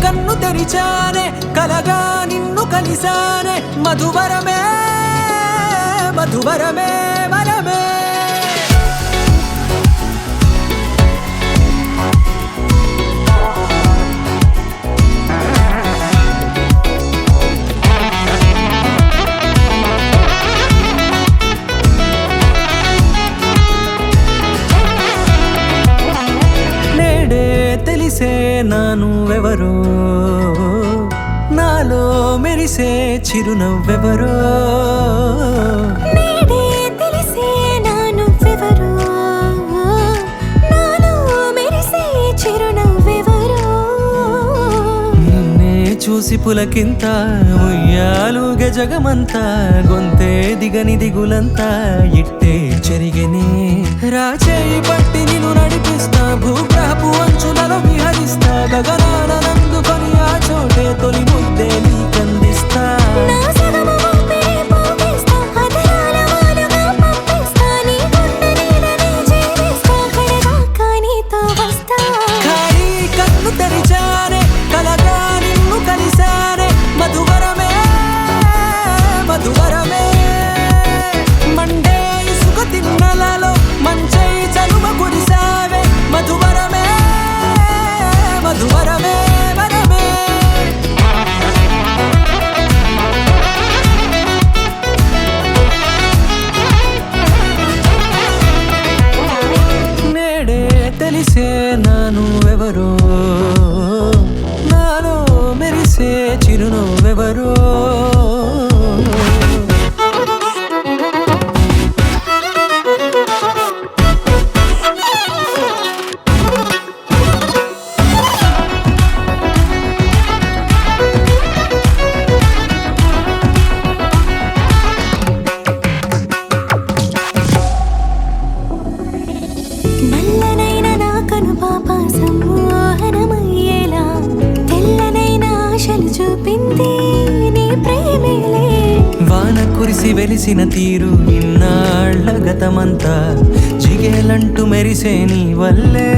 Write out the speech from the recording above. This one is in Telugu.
కన్ను తెరిచానే కలగా నిన్ను కలిసానే మధువరమే మధువరమే వరమే తెలిసే నానువెవరో నాలో మెరిసే చిరునవ్వెవరో నేడే తెలిసే నానువెవరో నాలో మెరిసే చిరునవ్వెవరో నిన్నే చూసి పులకింత ఉయ్యాలుగే జగమంతా గొంతే దిగని దిగులంతా ఇట్టే చెరిగెనే రాచేయి పట్టి నిన్ను నడిపిస్తా భూగ్రహపు అంచులలో విహరిస్తా గగనాన నందుకొని ఆ చోటే తొలి ముద్దే నీకందిస్తా నా సగము ఊపిరి పోగేస్తా అదరాల వాలుగా పంపిస్తా నీ గుండె నీడనే చేరేస్తా కడదాకా నీతో వస్తా ఖాళీ కన్ను తెరిచానే కలగా నిన్ను కలిసానే మధువరమే మధువరమే మండే ఇసుక తిన్నెలలో మంచై చలువ కురిసావే మధువరమే మధువరమే వరమే నేడే తెలిసే నానువెవరో నాలో మెరిసే చిరునవ్వెవరో నల్లనైన నా కనుపాప సమ్మోహనమయ్యేలా తెల్లనైన ఆశలు చూపింది నీ ప్రేమేలే వాన కురిసి వెలిసిన తీరు ఇన్నాళ్ల గతమంతా జిగేలంటూ మెరిసే నీ వల్లే